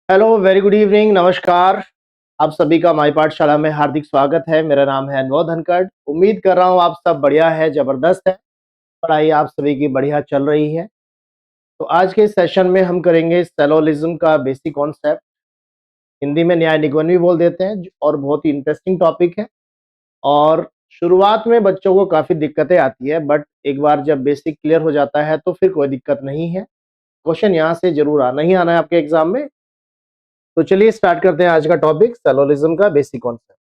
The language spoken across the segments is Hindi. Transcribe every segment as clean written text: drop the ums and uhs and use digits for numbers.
हेलो, वेरी गुड इवनिंग, नमस्कार। आप सभी का माई पाठशाला में हार्दिक स्वागत है। मेरा नाम है अनमोल धनखड़। उम्मीद कर रहा हूँ आप सब बढ़िया है, ज़बरदस्त है। पढ़ाई आप सभी की बढ़िया चल रही है। तो आज के सेशन में हम करेंगे सेलोलिज्म का बेसिक कॉन्सेप्ट। हिंदी में न्याय निगमन भी बोल देते हैं और बहुत ही इंटरेस्टिंग टॉपिक है। और शुरुआत में बच्चों को काफ़ी दिक्कतें आती है, बट एक बार जब बेसिक क्लियर हो जाता है तो फिर कोई दिक्कत नहीं है। क्वेश्चन यहाँ से ज़रूर आना ही आना है आपके एग्जाम में। तो चलिए स्टार्ट करते हैं आज का टॉपिक, सेलोलिज्म का बेसिक कॉन्सेप्ट।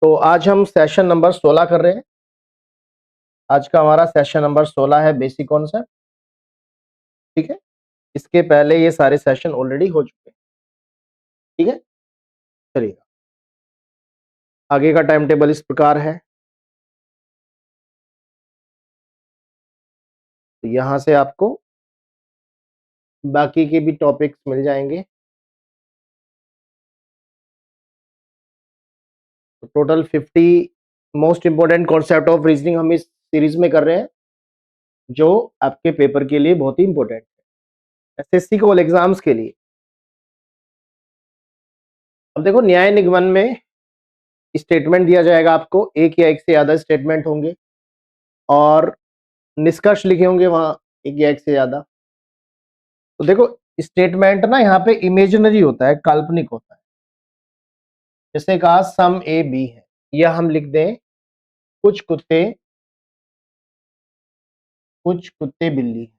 तो आज हम सेशन नंबर 16 कर रहे हैं। आज का हमारा सेशन नंबर 16 है, बेसिक कॉन्सेप्ट। ठीक है, इसके पहले ये सारे सेशन ऑलरेडी हो चुके हैं। ठीक है, चलिए आगे का टाइम टेबल इस प्रकार है। तो यहां से आपको बाकी के भी टॉपिक्स मिल जाएंगे। तो total 50 most important concept of reasoning हम इस सीरीज में कर रहे हैं, जो आपके पेपर के लिए बहुत ही इंपॉर्टेंट है, एसएससी के ऑल एग्जाम्स के लिए। अब देखो, न्याय निगमन में स्टेटमेंट दिया जाएगा आपको, एक या एक से ज्यादा स्टेटमेंट होंगे और निष्कर्ष लिखे होंगे वहां एक या एक से ज्यादा। तो देखो, स्टेटमेंट ना यहाँ पे इमेजिनरी होता है, काल्पनिक होता है। जैसे कहा सम ए बी है, या हम लिख दें कुछ कुत्ते बिल्ली है,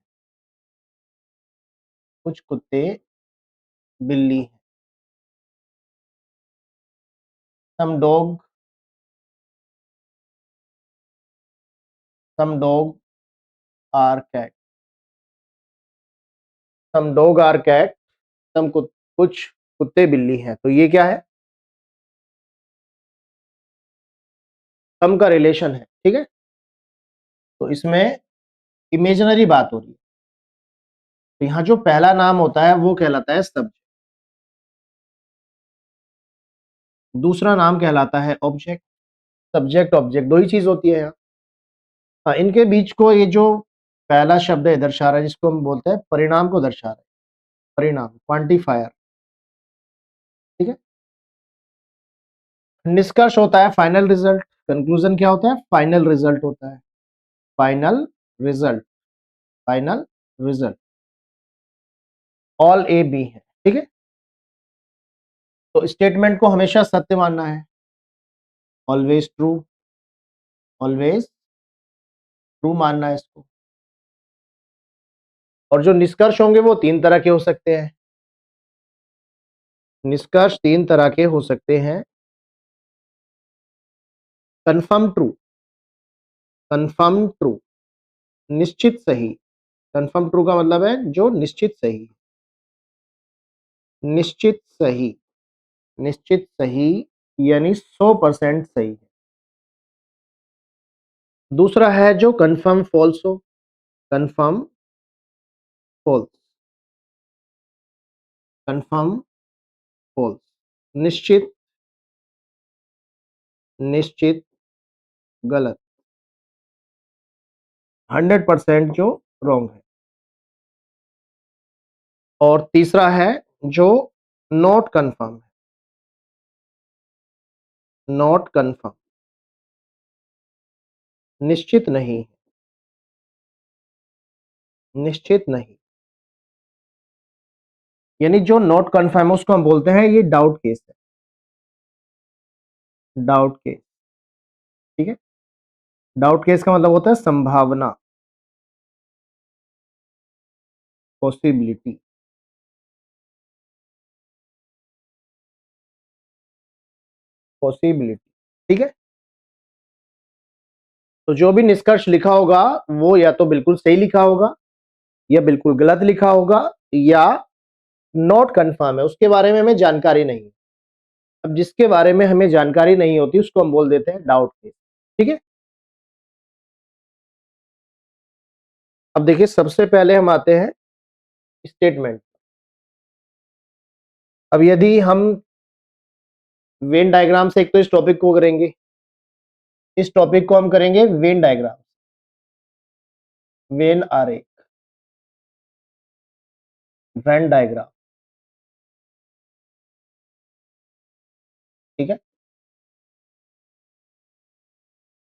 कुछ कुत्ते बिल्ली है। Some dog are cat, some dog are cat, कुछ कुत्ते बिल्ली हैं। तो ये क्या है? सम का रिलेशन है। ठीक है, तो इसमें इमेजिनरी बात हो रही है। तो यहाँ जो पहला नाम होता है वो कहलाता है सब्जेक्ट, दूसरा नाम कहलाता है ऑब्जेक्ट। सब्जेक्ट ऑब्जेक्ट दो ही चीज होती है यहाँ। हाँ, इनके बीच को ये जो पहला शब्द है दर्शा रहा है, जिसको हम बोलते हैं परिणाम को दर्शा रहा है, परिणाम, क्वांटिफायर। ठीक है, निष्कर्ष होता है फाइनल रिजल्ट। कंक्लूजन क्या होता है? फाइनल रिजल्ट होता है। Final result, final result. All A B है। ठीक है, तो स्टेटमेंट को हमेशा सत्य मानना है, ऑलवेज ट्रू, ऑलवेज ट्रू मानना है इसको। और जो निष्कर्ष होंगे वो तीन तरह के हो सकते हैं। निष्कर्ष तीन तरह के हो सकते हैं। कन्फर्म ट्रू, कन्फर्म ट्रू, निश्चित सही। कन्फर्म ट्रू का मतलब है जो निश्चित सही, निश्चित सही, निश्चित सही, यानी 100% सही है। दूसरा है जो कन्फर्म फॉल्स हो, कन्फर्म फॉल्स, कन्फर्म फॉल्स, निश्चित, निश्चित गलत, 100% जो रॉन्ग है। और तीसरा है जो नॉट कन्फर्म है, नॉट कन्फर्म, निश्चित नहीं, निश्चित नहीं। यानी जो नॉट कन्फर्म है उसको हम बोलते हैं ये डाउट केस है, डाउट केस। ठीक है, डाउट केस का मतलब होता है संभावना, पॉसिबिलिटी। पॉसिबिलिटी। ठीक है, तो जो भी निष्कर्ष लिखा होगा वो या तो बिल्कुल सही लिखा होगा, या बिल्कुल गलत लिखा होगा, या नॉट कन्फर्म है, उसके बारे में हमें जानकारी नहीं है। अब जिसके बारे में हमें जानकारी नहीं होती उसको हम बोल देते हैं डाउट केस। ठीक है, अब देखिए सबसे पहले हम आते हैं स्टेटमेंट। अब यदि हम वेन डायग्राम से एक तो इस टॉपिक को करेंगे, इस टॉपिक को हम करेंगे वेन डायग्राम, वेन आरेख, वेन डायग्राम। ठीक है।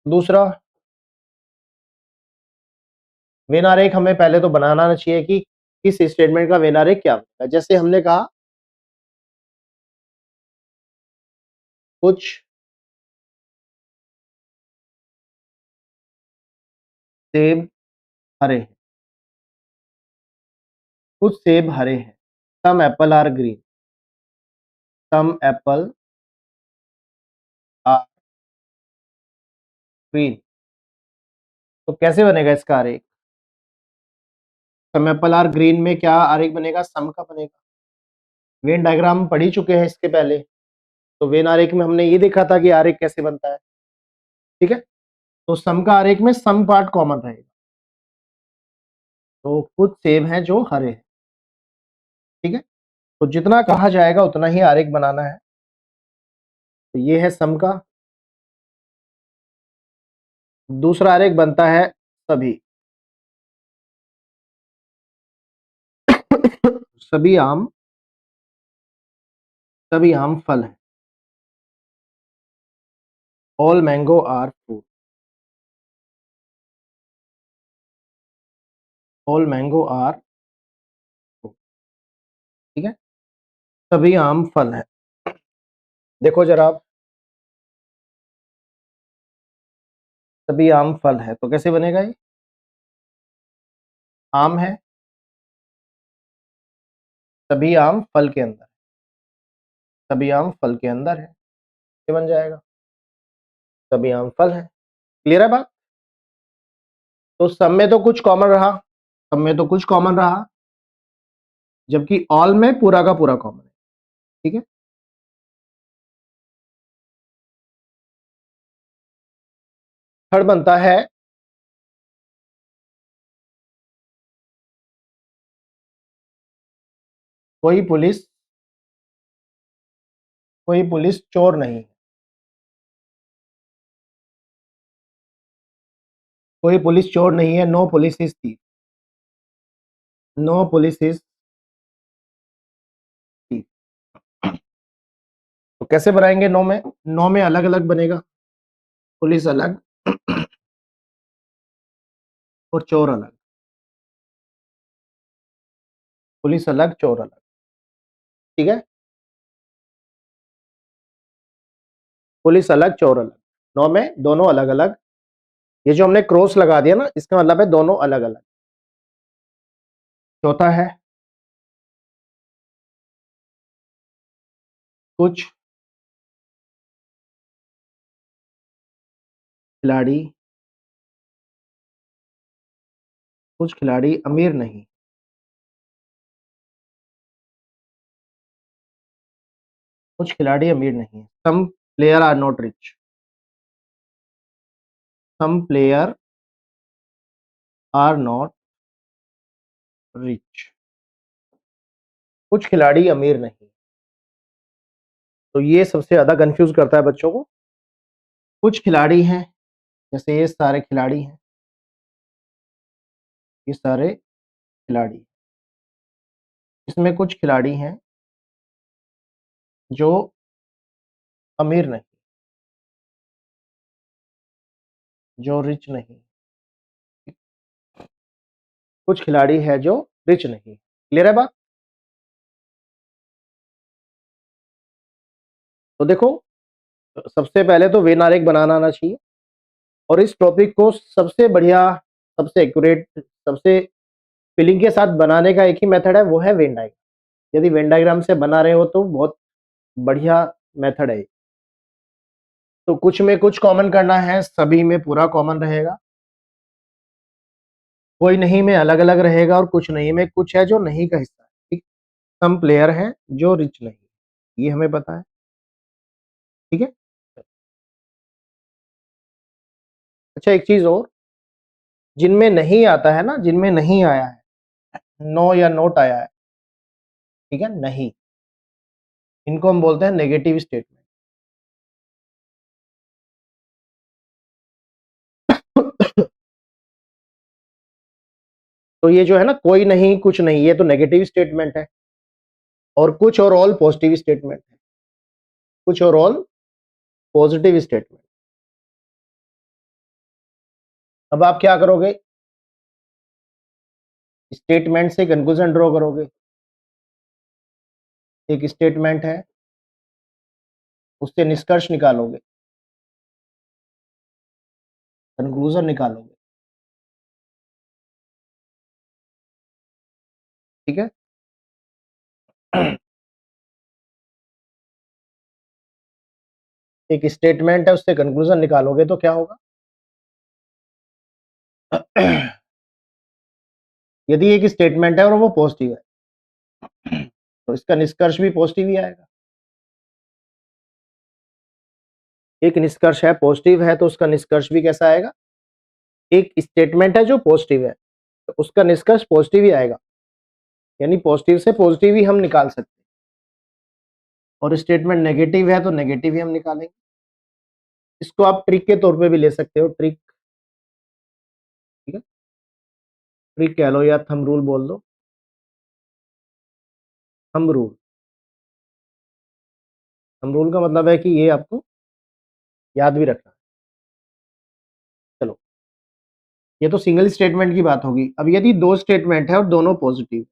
दूसरा, वेन आरेख हमें पहले तो बनाना आना चाहिए कि किस स्टेटमेंट का वेन आरेख क्या होता है। जैसे हमने कहा कुछ सेब हरे हैं, कुछ सेब हरे हैं, some apple are green, some apple are green. तो कैसे बनेगा इसका आरेख? सम एप्पल आर ग्रीन में क्या आरेख बनेगा? सम का बनेगा। वेन डायग्राम पढ़ ही चुके हैं इसके पहले, तो वेन आरेख में हमने ये देखा था कि आरेख कैसे बनता है। ठीक है। तो सम का आरेख में सम पार्ट कॉमन रहेगा। तो कुछ सेब हैं जो हरे हैं। ठीक है। तो जितना कहा जाएगा उतना ही आरेख बनाना है। तो ये है सम का। दूसरा आरेख बनता है सभी। सभी आम फल हैं। All mango are fruit. All mango are fruit. ठीक है। सभी आम फल हैं। देखो जरा आप, सभी आम फल है तो कैसे बनेगा ये? आम है, सभी आम फल के अंदर, सभी आम फल के अंदर है, ये बन जाएगा। सभी आम फल है। क्लियर है बात? तो सब में तो कुछ कॉमन रहा, सब में तो कुछ कॉमन रहा, जबकि ऑल में पूरा का पूरा कॉमन है। ठीक है। थर्ड बनता है कोई पुलिस, कोई पुलिस चोर नहीं है। कोई पुलिस चोर नहीं है। No police is thief. No police is thief. तो कैसे बनाएंगे? नो में, नो में अलग अलग बनेगा, पुलिस अलग और चोर अलग। पुलिस अलग, चोर अलग। ठीक है। पुलिस अलग, चोर अलग। नौ में दोनों अलग अलग। ये जो हमने क्रॉस लगा दिया ना, इसका मतलब है दोनों अलग अलग। चौथा है कुछ खिलाड़ी, कुछ खिलाड़ी अमीर नहीं। कुछ खिलाड़ी अमीर नहीं। Some player are not rich. Some player are not rich. कुछ खिलाड़ी अमीर नहीं। तो ये सबसे ज्यादा कंफ्यूज करता है बच्चों को। कुछ खिलाड़ी हैं, जैसे ये सारे खिलाड़ी हैं, ये सारे खिलाड़ी। इसमें कुछ खिलाड़ी हैं जो अमीर नहीं, जो रिच नहीं। कुछ खिलाड़ी है जो रिच नहीं। क्लियर है बात? तो देखो, सबसे पहले तो वेन आरेख बनाना आना चाहिए। और इस टॉपिक को सबसे बढ़िया, सबसे एक्यूरेट, सबसे फीलिंग के साथ बनाने का एक ही मेथड है, वो है वेन डायग्राम। यदि वेन डायग्राम से बना रहे हो तो बहुत बढ़िया मेथड है। तो कुछ में कुछ कॉमन करना है, सभी में पूरा कॉमन रहेगा, कोई नहीं में अलग अलग रहेगा, और कुछ नहीं में कुछ है जो नहीं का हिस्सा है। ठीक। सम प्लेयर है जो रिच नहीं, ये हमें पता है। ठीक है। अच्छा, एक चीज और, जिनमें नहीं आता है ना, जिनमें नहीं आया है, नो या नोट आया है, ठीक है, नहीं, इनको हम बोलते हैं नेगेटिव स्टेटमेंट। तो ये जो है ना कोई नहीं कुछ नहीं, ये तो नेगेटिव स्टेटमेंट है, और कुछ और ऑल पॉजिटिव स्टेटमेंट है, कुछ और ऑल पॉजिटिव स्टेटमेंट। अब आप क्या करोगे, स्टेटमेंट से कंक्लूजन ड्रॉ करोगे। एक स्टेटमेंट है, उससे निष्कर्ष निकालोगे, कंक्लूजन निकालोगे, ठीक है। एक स्टेटमेंट है, उससे कंक्लूजन निकालोगे तो क्या होगा। यदि एक स्टेटमेंट है और वो पॉजिटिव है तो इसका निष्कर्ष भी पॉजिटिव ही आएगा। एक निष्कर्ष है पॉजिटिव है तो उसका निष्कर्ष भी कैसा आएगा। एक स्टेटमेंट है जो पॉजिटिव है तो उसका निष्कर्ष पॉजिटिव ही आएगा, यानी पॉजिटिव से पॉजिटिव ही हम निकाल सकते हैं, और स्टेटमेंट नेगेटिव है तो नेगेटिव ही हम निकालेंगे। इसको आप ट्रिक के तौर पे भी ले सकते हो, ट्रिक, ठीक है, ट्रिक कह लो या थंब रूल बोल दो। थंब रूल, थंब रूल का मतलब है कि ये आपको याद भी रखना है। चलो, ये तो सिंगल स्टेटमेंट की बात होगी। अब यदि दो स्टेटमेंट है और दोनों पॉजिटिव,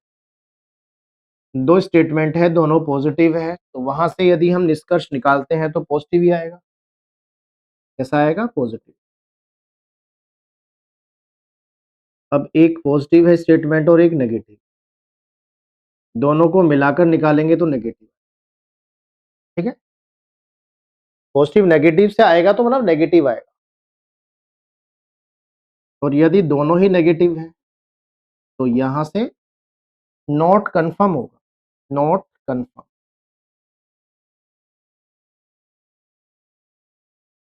दो स्टेटमेंट है दोनों पॉजिटिव है, तो वहां से यदि हम निष्कर्ष निकालते हैं तो पॉजिटिव ही आएगा। कैसा आएगा, पॉजिटिव। अब एक पॉजिटिव है स्टेटमेंट और एक नेगेटिव, दोनों को मिलाकर निकालेंगे तो नेगेटिव, ठीक है। पॉजिटिव नेगेटिव से आएगा तो मतलब नेगेटिव आएगा, और यदि दोनों ही नेगेटिव है तो यहां से नॉट कंफर्म होगा, नॉट कंफर्म,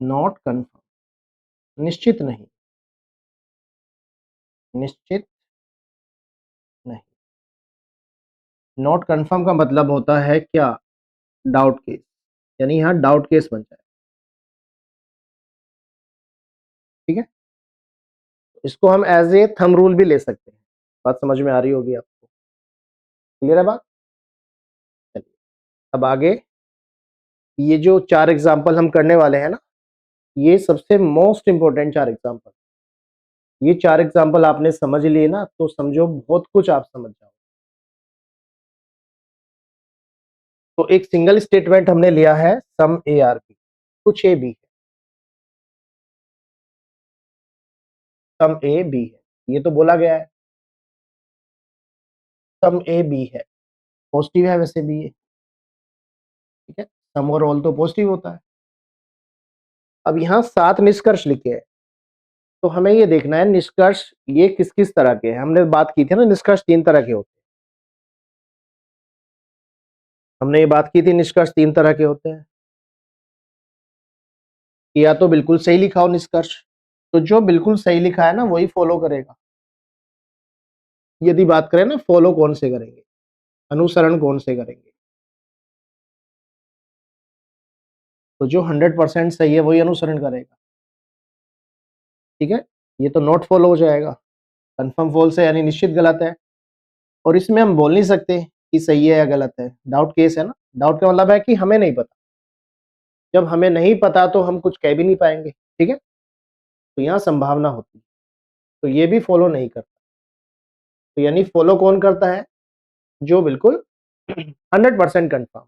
नॉट कंफर्म, निश्चित नहीं, निश्चित नहीं। नॉट कंफर्म का मतलब होता है क्या, डाउट केस, यानी यहां डाउट केस बन जाए, ठीक है। इसको हम एज ए थंब रूल भी ले सकते हैं। बात समझ में आ रही होगी आपको, क्लियर है बात। चलिए अब आगे, ये जो चार एग्जाम्पल हम करने वाले हैं ना, ये सबसे मोस्ट इंपॉर्टेंट चार एग्जाम्पल। ये चार एग्जाम्पल आपने समझ लिए ना तो समझो बहुत कुछ आप समझ जाओ। तो एक सिंगल स्टेटमेंट हमने लिया है, सम ए आर बी, कुछ ए बी है, सम ए बी है, ये तो बोला गया है, सम ए बी है, पॉजिटिव है वैसे भी ये, ठीक है। सम और ऑल तो पॉजिटिव होता है। अब यहाँ 7 निष्कर्ष लिखे हैं, तो हमें ये देखना है निष्कर्ष ये किस किस तरह के हैं। हमने बात की थी ना, निष्कर्ष 3 तरह के होते हैं। हमने ये बात की थी निष्कर्ष 3 तरह के होते हैं, या तो बिल्कुल सही लिखा हो निष्कर्ष, तो जो बिल्कुल सही लिखा है ना वही फॉलो करेगा। यदि बात करें ना फॉलो कौन से करेंगे, अनुसरण कौन से करेंगे, तो जो 100% सही है वही अनुसरण करेगा, ठीक है। ये तो नॉट फॉलो हो जाएगा, कंफर्म फॉल्स है यानी निश्चित गलत है, और इसमें हम बोल नहीं सकते कि सही है या गलत है, डाउट केस है ना। डाउट का मतलब है कि हमें नहीं पता, जब हमें नहीं पता तो हम कुछ कह भी नहीं पाएंगे, ठीक है। तो यहाँ संभावना होती है, तो ये भी फॉलो नहीं करता। तो यानी फॉलो कौन करता है, जो बिल्कुल 100% कंफर्म।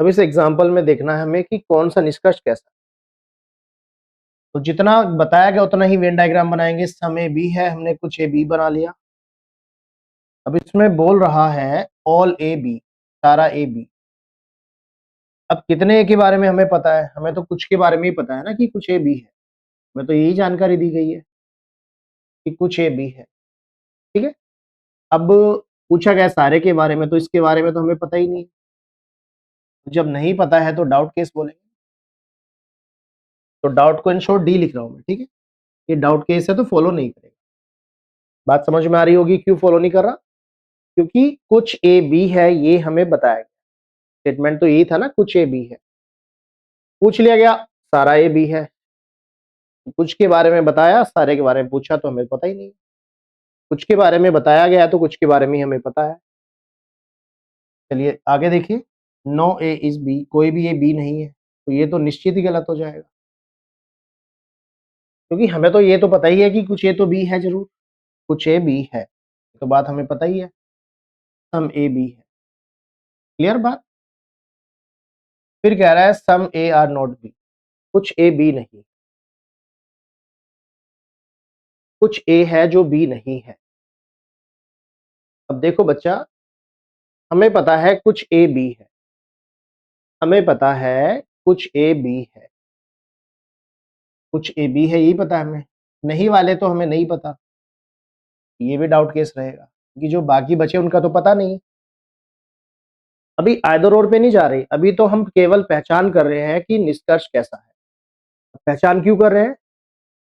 अब इस एग्जाम्पल में देखना है हमें कि कौन सा निष्कर्ष कैसा। तो जितना बताया गया उतना ही वेन डायग्राम बनाएंगे। समय बी है, हमने कुछ ए बी बना लिया। अब इसमें बोल रहा है ऑल ए बी, सारा ए बी। अब कितने ए के बारे में हमें पता है, हमें तो कुछ के बारे में ही पता है ना कि कुछ ए बी है, हमें तो यही जानकारी दी गई है कि कुछ ए बी है, ठीक है। अब पूछा गया सारे के बारे में, तो इसके बारे में तो हमें पता ही नहीं। जब नहीं पता है तो डाउट केस बोलेंगे, तो डाउट को इन शॉर्ट डी लिख रहा हूं मैं, ठीक है। ये डाउट केस है तो फॉलो नहीं करेगा। बात समझ में आ रही होगी क्यों फॉलो नहीं कर रहा, क्योंकि कुछ ए बी है ये हमें बताया गया। स्टेटमेंट तो यही था ना, कुछ ए बी है, पूछ लिया गया सारा ए बी है, कुछ के बारे में बताया, सारे के बारे में पूछा तो हमें पता ही नहीं। कुछ के बारे में बताया गया तो कुछ के बारे में ही हमें पता है। चलिए आगे देखिए, नो ए इज बी, कोई भी ये बी नहीं है, तो ये तो निश्चित ही गलत हो जाएगा, क्योंकि हमें तो ये तो पता ही है कि कुछ ए तो बी है जरूर, कुछ ए बी है, तो बात हमें पता ही है, सम ए बी है। क्लियर बात। फिर कह रहा है some A are not B, कुछ ए बी नहीं, कुछ ए है जो बी नहीं है। अब देखो बच्चा, हमें पता है कुछ ए बी है, हमें पता है कुछ ए बी है, कुछ ए बी है, यही पता है हमें, नहीं वाले तो हमें नहीं पता, ये भी डाउट केस रहेगा, क्योंकि जो बाकी बचे उनका तो पता नहीं। अभी आइदर और पे नहीं जा रहे, अभी तो हम केवल पहचान कर रहे हैं कि निष्कर्ष कैसा है। पहचान क्यों कर रहे हैं?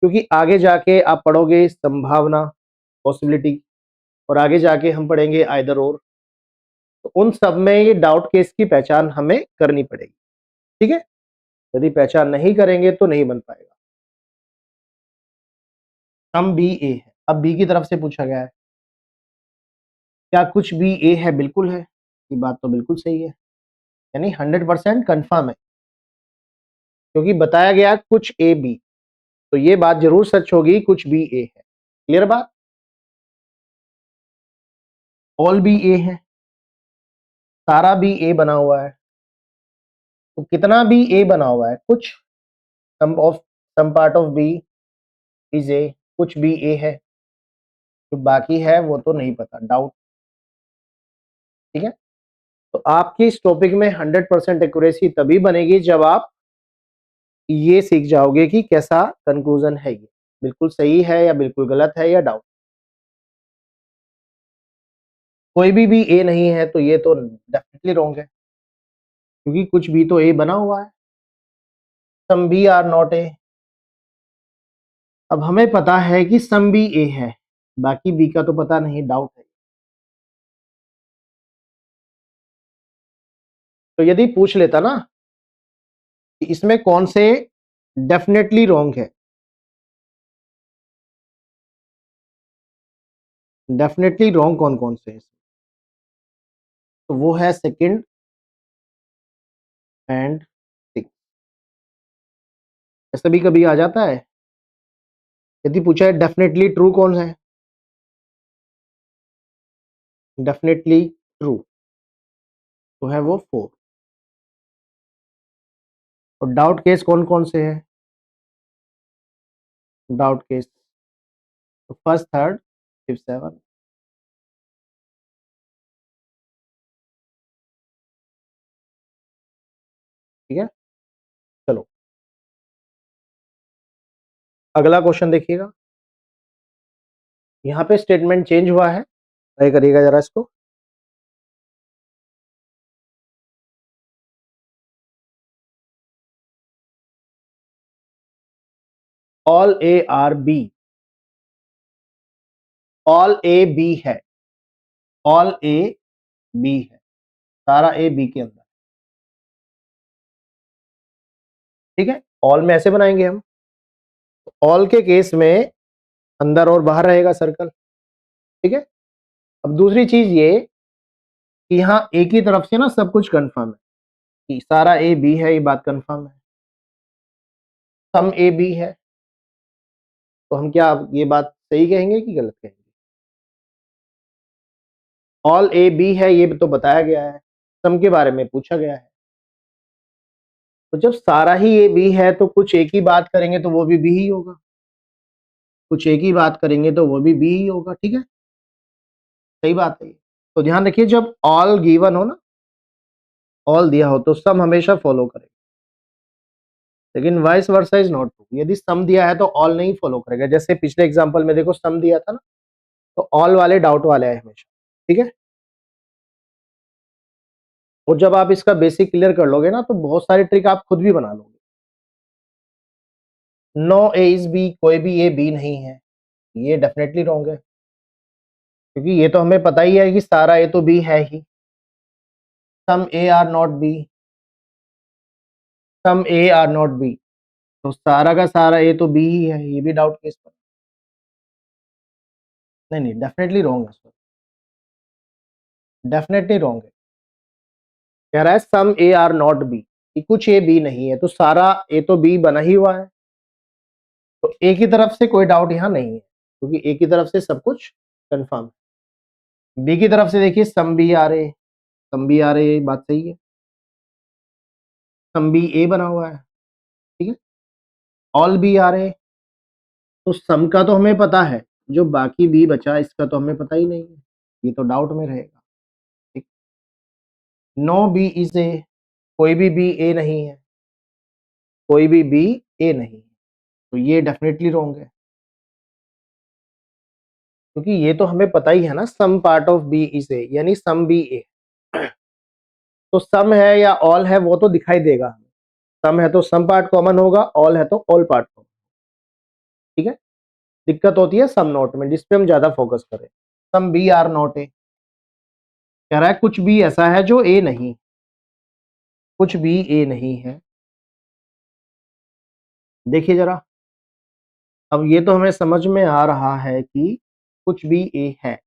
क्योंकि आगे जाके आप पढ़ोगे संभावना, पॉसिबिलिटी, और आगे जाके हम पढ़ेंगे आइदर और, तो उन सब में ये डाउट केस की पहचान हमें करनी पड़ेगी। ठीक है, यदि पहचान नहीं करेंगे तो नहीं बन पाएगा। सम बी ए है, अब बी की तरफ से पूछा गया है, क्या कुछ बी ए है? बिल्कुल है, ये बात तो बिल्कुल सही है, यानी 100% कंफर्म है, क्योंकि बताया गया कुछ ए बी, तो ये बात जरूर सच होगी, कुछ बी ए है। क्लियर बात। ऑल बी ए है, सारा बी ए बना हुआ है, तो कितना बी ए बना हुआ है? कुछ, some part of B is A, कुछ बी ए है, जो बाकी है वो तो नहीं पता, डाउट। ठीक है, तो आपकी इस टॉपिक में 100% एक्यूरेसी तभी बनेगी जब आप ये सीख जाओगे कि कैसा कंक्लूजन है, ये बिल्कुल सही है या बिल्कुल गलत है या डाउट। कोई भी ए नहीं है तो ये तो डेफिनेटली रॉन्ग है, क्योंकि कुछ भी तो ए बना हुआ है। Some B are not A, अब हमें पता है कि सम बी ए है, बाकी बी का तो पता नहीं, डाउट है। तो यदि पूछ लेता ना कि इसमें कौन से डेफिनेटली रॉन्ग है, डेफिनेटली रॉन्ग कौन कौन से है, तो वो है सेकंड एंड सिक्स। ऐसा भी कभी आ जाता है, यदि पूछा है डेफिनेटली ट्रू कौन है, डेफिनेटली ट्रू तो है वो फोर। और डाउट केस कौन कौन से है? डाउट केस तो फर्स्ट, थर्ड, फिफ्थ, सेवन। ठीक है, चलो अगला क्वेश्चन देखिएगा। यहाँ पे स्टेटमेंट चेंज हुआ है, ट्राई करिएगा जरा इसको। All A are B, all A B है, ऑल ए बी है, सारा ए बी के अंदर। ठीक है, ऑल में ऐसे बनाएंगे हम, ऑल के केस में अंदर और बाहर रहेगा सर्कल। ठीक है, अब दूसरी चीज ये कि यहाँ ए की तरफ से ना सब कुछ कंफर्म है, कि सारा ए बी है, ये बात कंफर्म है। सम ए बी है, तो हम क्या ये बात सही कहेंगे कि गलत कहेंगे? ऑल ए बी है, ये तो बताया गया है, सम के बारे में पूछा गया है, तो जब सारा ही ए बी है तो कुछ एक ही बात करेंगे तो वो भी बी ही होगा, कुछ एक ही बात करेंगे तो वो भी बी ही होगा। ठीक है, सही बात है। तो ध्यान रखिए, जब ऑल गिवन हो ना, ऑल दिया हो तो सम हमेशा फॉलो करेगा, लेकिन vice versa is not true. यदि सम दिया है तो ऑल नहीं फॉलो करेगा, जैसे पिछले एग्जांपल में देखो सम दिया था ना, तो ऑल वाले डाउट वाले आए हमेशा। ठीक है, और जब आप इसका बेसिक क्लियर कर लोगे ना, तो बहुत सारी ट्रिक आप खुद भी बना लोगे। नो ए इज बी, कोई भी ए बी नहीं है, ये डेफिनेटली रॉन्ग है, क्योंकि ये तो हमें पता ही है कि सारा ए तो बी है ही। Some A are not B, some A are not B, तो सारा का सारा ए तो बी ही है, ये भी डाउट केस पर। नहीं नहीं, डेफिनेटली रॉन्ग है सर, डेफिनेटली रॉन्ग है। कह रहा है some A are not B, कि कुछ ए बी नहीं है, तो सारा ए तो बी बना ही हुआ है, तो ए की तरफ से कोई डाउट यहाँ नहीं है, क्योंकि ए की तरफ से सब कुछ कंफर्म है। बी की तरफ से देखिए सम बी आ रहे, सम बी आ रहे, बात सही है, सम बी ए बना हुआ है, ठीक है। ऑल बी आ रहे, तो सम का तो हमें पता है, जो बाकी बी बचा इसका तो हमें पता ही नहीं है, ये तो डाउट में रहेगा, ठीक। नो बी इज ए, कोई भी बी ए नहीं है, कोई भी बी ए नहीं है, तो ये डेफिनेटली रॉन्ग है, क्योंकि ये तो हमें पता ही है ना, some part of B is A, यानी सम बी ए। तो सम है या ऑल है वो तो दिखाई देगा हमें, सम है तो सम पार्ट कॉमन होगा, ऑल है तो ऑल पार्ट कॉमन, ठीक है। दिक्कत होती है सम नोट में, जिसपे हम ज्यादा फोकस करें। Some B are not A, कह रहा है कुछ भी ऐसा है जो ए नहीं, कुछ भी ए नहीं है। देखिए जरा, अब ये तो हमें समझ में आ रहा है कि कुछ भी ए है,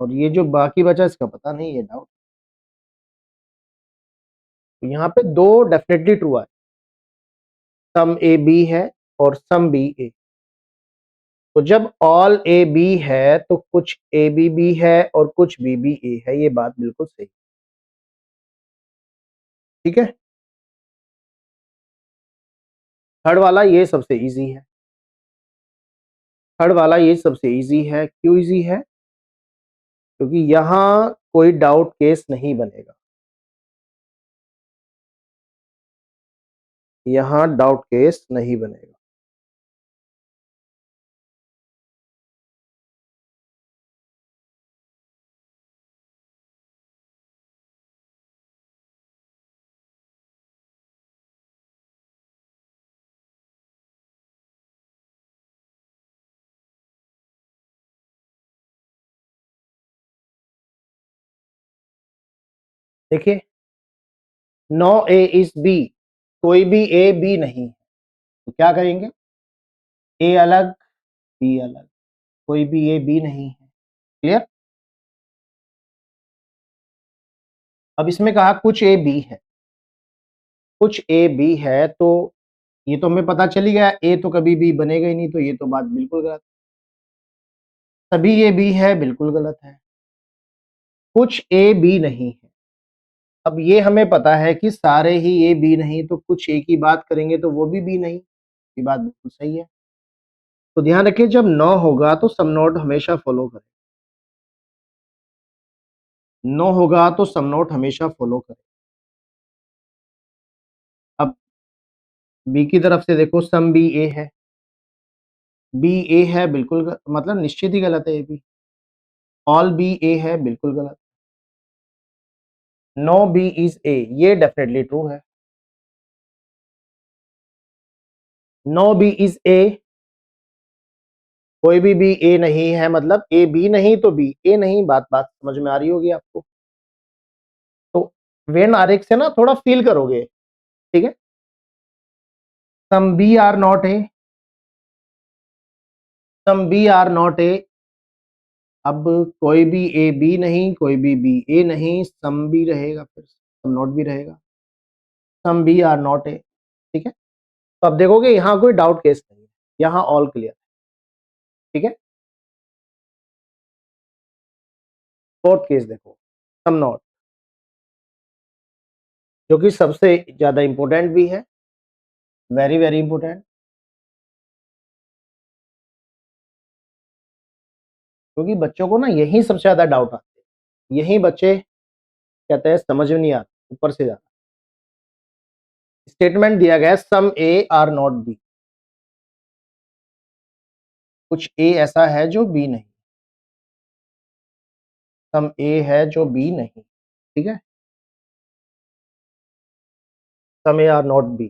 और ये जो बाकी बचा इसका पता नहीं, ये डाउट। तो यहाँ पे दो डेफिनेटली ट्रू है, सम ए बी है और सम बी ए। तो जब ऑल ए बी है तो कुछ ए बी भी है और कुछ बी बी ए है, ये बात बिल्कुल सही, ठीक है। थर्ड वाला ये सबसे इजी है, थर्ड वाला ये सबसे इजी है, क्यों इजी है, क्योंकि यहाँ कोई डाउट केस नहीं बनेगा, यहाँ डाउट केस नहीं बनेगा। देखिए, नो ए इज बी, कोई भी ए बी नहीं है, तो क्या करेंगे, ए अलग बी अलग, कोई भी ए बी नहीं है, क्लियर। अब इसमें कहा कुछ ए बी है, कुछ ए बी है, तो ये तो हमें पता चली गया ए तो कभी भी बनेगा ही नहीं, तो ये तो बात बिल्कुल गलत, सभी ए बी है बिल्कुल गलत है, कुछ ए बी नहीं है। अब ये हमें पता है कि सारे ही ए बी नहीं, तो कुछ ए की बात करेंगे तो वो भी बी नहीं, ये बात बिल्कुल सही है। तो ध्यान रखिए, जब नो होगा तो सम नोट हमेशा फॉलो करें, नो होगा तो सम नोट हमेशा फॉलो करें। अब बी की तरफ से देखो, सम बी ए है, बी ए है बिल्कुल मतलब निश्चित ही गलत है, ए बी। ऑल बी ए है बिल्कुल गलत, नो बी इज ए, ये डेफिनेटली ट्रू है, नो बी इज ए, कोई भी बी ए नहीं है, मतलब ए बी नहीं तो बी ए नहीं, बात बात समझ में आ रही होगी आपको। तो वेन आरेख से ना थोड़ा फील करोगे, ठीक है। Some B are not A, some B are not A, अब कोई भी ए बी नहीं, कोई भी बी ए नहीं, सम बी रहेगा, फिर सम नॉट भी रहेगा, some B are not A, ठीक है। तो अब देखोगे यहाँ कोई डाउट केस नहीं है, यहाँ ऑल क्लियर, ठीक है। फोर्थ केस देखो, सम नॉट, जो कि सबसे ज्यादा इंपॉर्टेंट भी है, वेरी वेरी इंपॉर्टेंट, क्योंकि बच्चों को ना यही सबसे ज्यादा डाउट आते हैं, यही बच्चे कहते हैं समझ में नहीं आता, ऊपर से ज्यादा। स्टेटमेंट दिया गया है some A are not B, कुछ ए ऐसा है जो बी नहीं, सम ए है जो बी नहीं, ठीक है, some A are not B.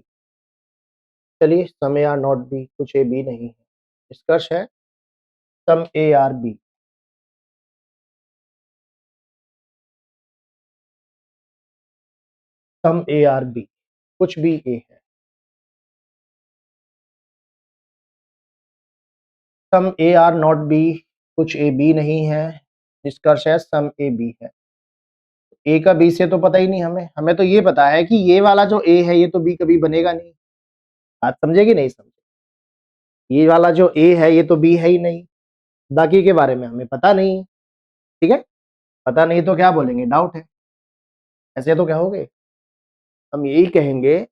चलिए, some A are not B, कुछ ए बी नहीं है, निष्कर्ष है some A are B, some A are B, कुछ भी ए है, some A are not B, कुछ ए बी नहीं है, निष्कर्ष है सम ए बी है। ए का बी से तो पता ही नहीं हमें, हमें तो ये पता है कि ये वाला जो ए है ये तो बी कभी बनेगा नहीं। बात समझे कि नहीं समझे? ये वाला जो ए है ये तो बी है ही नहीं, बाकी के बारे में हमें पता नहीं। ठीक है, पता नहीं तो क्या बोलेंगे, डाउट है। ऐसे तो क्या होगे, हम यही कहेंगे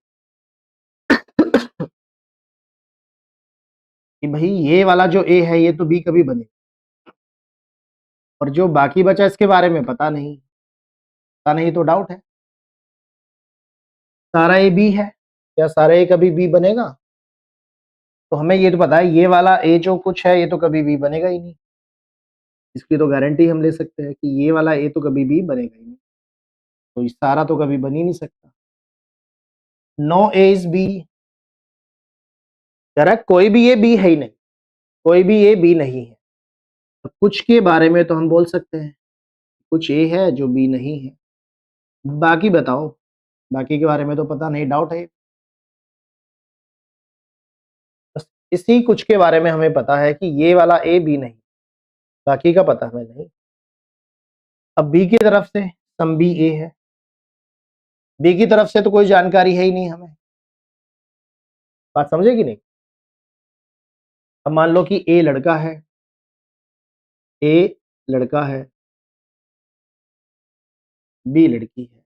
कि भाई ये वाला जो ए है ये तो बी कभी बने, और जो बाकी बचा इसके बारे में पता नहीं, पता नहीं तो डाउट है। सारा ए बी है, क्या सारा ए कभी बी बनेगा? तो हमें ये तो पता है ये वाला ए जो कुछ है ये तो कभी बी बनेगा ही नहीं, इसकी तो गारंटी हम ले सकते हैं कि ये वाला ए तो कभी भी बनेगा ही नहीं, तो ये सारा तो कभी बन ही नहीं सकता। No A is B, correct, कोई भी ए बी है ही नहीं, कोई भी ए बी नहीं है। तो कुछ के बारे में तो हम बोल सकते हैं कुछ ए है जो बी नहीं है, बाकी बताओ, बाकी के बारे में तो पता नहीं, डाउट है। बस इसी कुछ के बारे में हमें पता है कि ये वाला ए बी नहीं, बाकी का पता हमें नहीं। अब बी की तरफ से सम बी ए है, बी की तरफ से तो कोई जानकारी है ही नहीं हमें, बात समझे कि नहीं? अब मान लो कि ए लड़का है, ए लड़का है, बी लड़की है,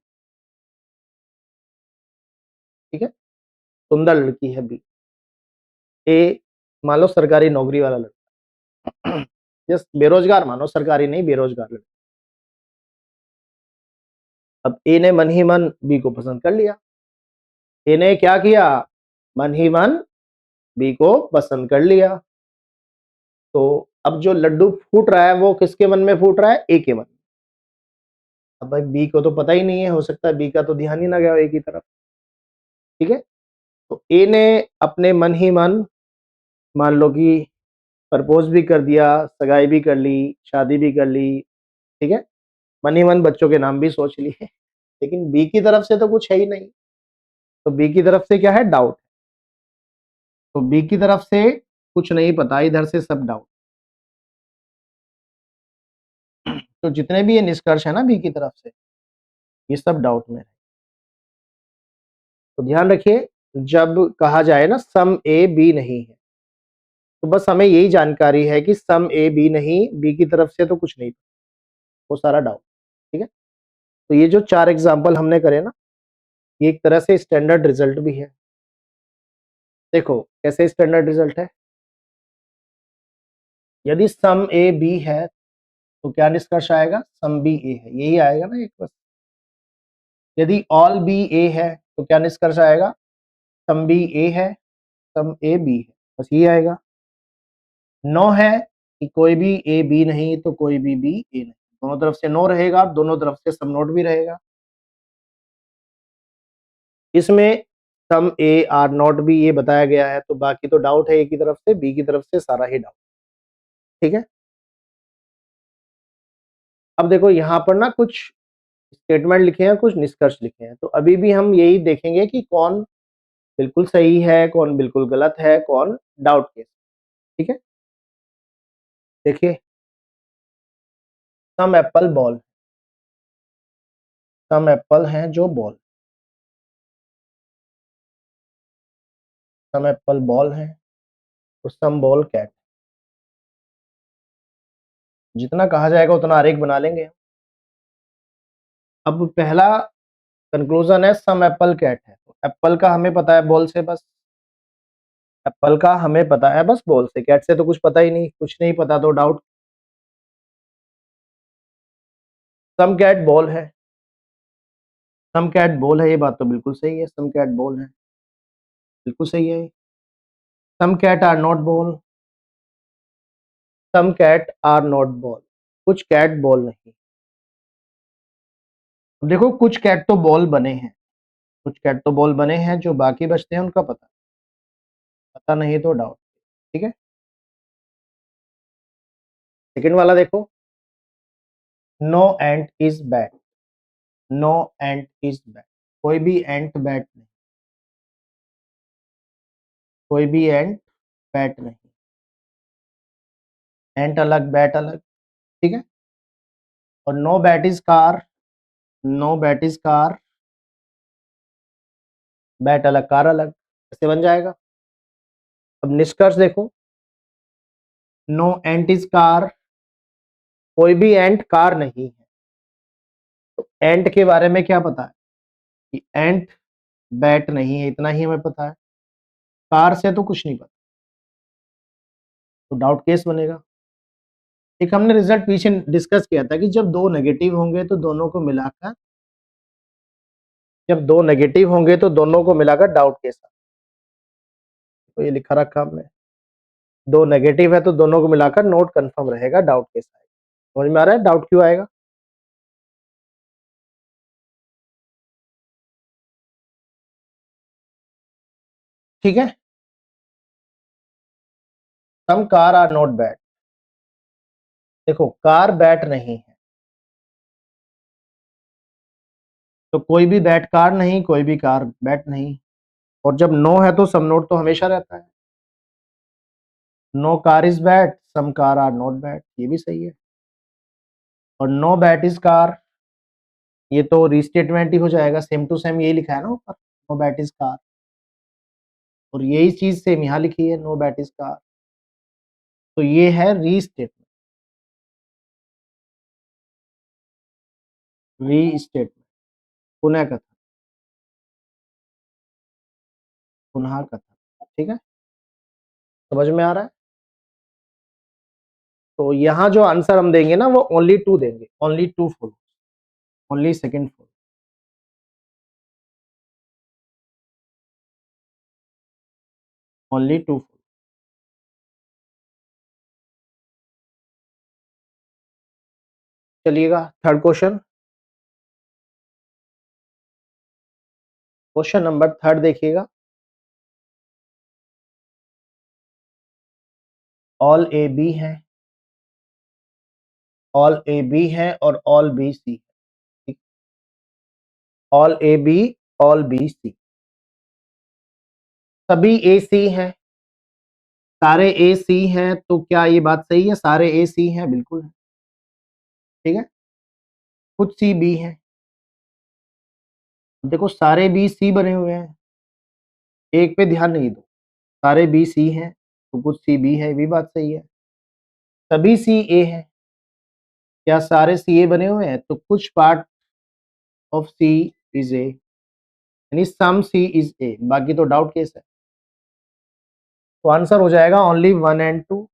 ठीक है, सुंदर लड़की है बी। ए मान लो सरकारी नौकरी वाला लड़का, यस, बेरोजगार मानो, सरकारी नहीं, बेरोजगार लड़का। अब ए ने मन ही मन बी को पसंद कर लिया, ए ने क्या किया, मन ही मन बी को पसंद कर लिया। तो अब जो लड्डू फूट रहा है वो किसके मन में फूट रहा है, ए के मन में। अब भाई बी को तो पता ही नहीं है, हो सकता है बी का तो ध्यान ही ना गया ए की तरफ, ठीक है। तो ए ने अपने मन ही मन, मान लो कि प्रपोज भी कर दिया, सगाई भी कर ली, शादी भी कर ली, ठीक है, मन ही मन बच्चों के नाम भी सोच लिए, लेकिन बी की तरफ से तो कुछ है ही नहीं, तो बी की तरफ से क्या है, डाउट। तो बी की तरफ से कुछ नहीं पता, इधर से सब डाउट। तो जितने भी ये निष्कर्ष है ना बी की तरफ से, ये सब डाउट में है। तो ध्यान रखिए, जब कहा जाए ना सम ए बी नहीं है, तो बस हमें यही जानकारी है कि सम ए बी नहीं, बी की तरफ से तो कुछ नहीं, वो सारा डाउट, ठीक है। तो ये जो 4 एग्जाम्पल हमने करे ना, ये एक तरह से स्टैंडर्ड रिजल्ट भी है। देखो कैसे स्टैंडर्ड रिजल्ट है, यदि सम ए बी है तो क्या निष्कर्ष आएगा, सम बी ए है, यही आएगा ना एक बस। यदि ऑल बी ए है तो क्या निष्कर्ष आएगा, सम बी ए है, सम ए बी है, बस ये आएगा। नो है कि कोई भी ए बी नहीं तो कोई भी बी ए नहीं, दोनों तरफ से नो रहेगा, दोनों तरफ से सम नोट भी रहेगा। इसमें सम ए आर नॉट भी ये बताया गया है, तो बाकी तो डाउट है ए की तरफ से, बी की तरफ से सारा ही डाउट, ठीक है। अब देखो यहाँ पर ना कुछ स्टेटमेंट लिखे हैं, कुछ निष्कर्ष लिखे हैं, तो अभी भी हम यही देखेंगे कि कौन बिल्कुल सही है, कौन बिल्कुल गलत है, कौन डाउट केस, ठीक है। देखिए, सम एप्पल बॉल, सम एप्पल हैं जो बॉल, सम एप्पल बॉल है, तो सम बॉल कैट, जितना कहा जाएगा उतना आरेख बना लेंगे। अब पहला कंक्लूजन है सम एप्पल कैट है, तो एप्पल का हमें पता है बॉल से, बस एप्पल का हमें पता है बस बॉल से, कैट से तो कुछ पता ही नहीं, कुछ नहीं पता तो डाउट। सम कैट बॉल है, सम कैट बॉल है, ये बात तो बिल्कुल सही है, सम कैट बॉल है, बिल्कुल सही है। Some cat are not ball, some cat are not ball, कुछ कैट बॉल नहीं। अब देखो कुछ कैट तो बॉल बने हैं, कुछ कैट तो बॉल बने हैं, जो बाकी बचते हैं उनका पता, पता नहीं तो डाउट, ठीक है। सेकंड वाला देखो, no ant is bat, no ant is bat, कोई भी एंट बैट नहीं, कोई भी एंट बैट नहीं। एंट अलग, बैट अलग, ठीक है। और no bat is car, no bat is car, bat अलग कार अलग, ऐसे बन जाएगा। अब निष्कर्ष देखो, नो एंट इज कार, कोई भी एंट कार नहीं है। तो एंट के बारे में क्या पता है कि एंट बैट नहीं है, इतना ही हमें पता है। कार से तो कुछ नहीं पता, तो डाउट केस बनेगा। एक हमने रिजल्ट पीछे डिस्कस किया था कि जब दो नेगेटिव होंगे तो दोनों को मिलाकर, जब दो नेगेटिव होंगे तो दोनों को मिलाकर डाउट केस। तो ये लिखा रखा हमने, दो नेगेटिव है तो दोनों को मिलाकर नोट कंफर्म रहेगा, डाउट केस आएगा। समझ में आ रहा है डाउट क्यों आएगा? ठीक है। सम कार आर नॉट बैड, देखो कार बैट नहीं है, तो कोई भी बैट कार नहीं, कोई भी कार बैट नहीं। और जब नो है तो सम नोट तो हमेशा रहता है। No car is bat, some car are not bat, ये भी सही है। और नो बैट इज कार, ये तो रीस्टेटमेंट ही हो जाएगा, सेम टू सेम यही लिखा है ना ऊपर, नो बैट इज कार। और यही चीज सेम यहाँ लिखी है, नो बैट इज कार, तो ये है रीस्टेटमेंट, रीस्टेटमेंट, पुनः कथन, पुनः कथन, ठीक है। समझ में आ रहा है? तो यहाँ जो आंसर हम देंगे ना वो ओनली टू देंगे, only two full, only second full, only two full. चलिएगा third question, question number third देखिएगा। ऑल ए बी है, ऑल ए बी है और all B C, all A B, all B C, सभी ए सी हैं, सारे ए सी हैं, तो क्या ये बात सही है? सारे ए सी हैं, बिल्कुल है, ठीक है। कुछ सी बी है, देखो सारे बी सी बने हुए हैं, एक पे ध्यान नहीं दो, सारे बी सी हैं तो कुछ सी बी है, ये भी बात सही है। सभी सी ए है, क्या सारे सी ए बने हुए हैं? तो कुछ part of C is A, यानी सम सी इज ए, बाकी तो डाउट केस है। तो आंसर हो जाएगा only one and two,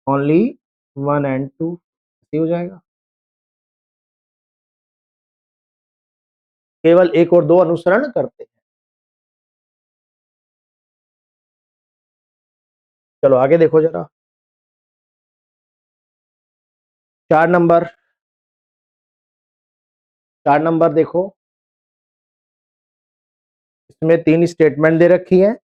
only one and two, हो जाएगा। केवल एक और दो अनुसरण करते हैं। चलो आगे देखो जरा, 4 नंबर, 4 नंबर देखो, इसमें 3 स्टेटमेंट दे रखी है।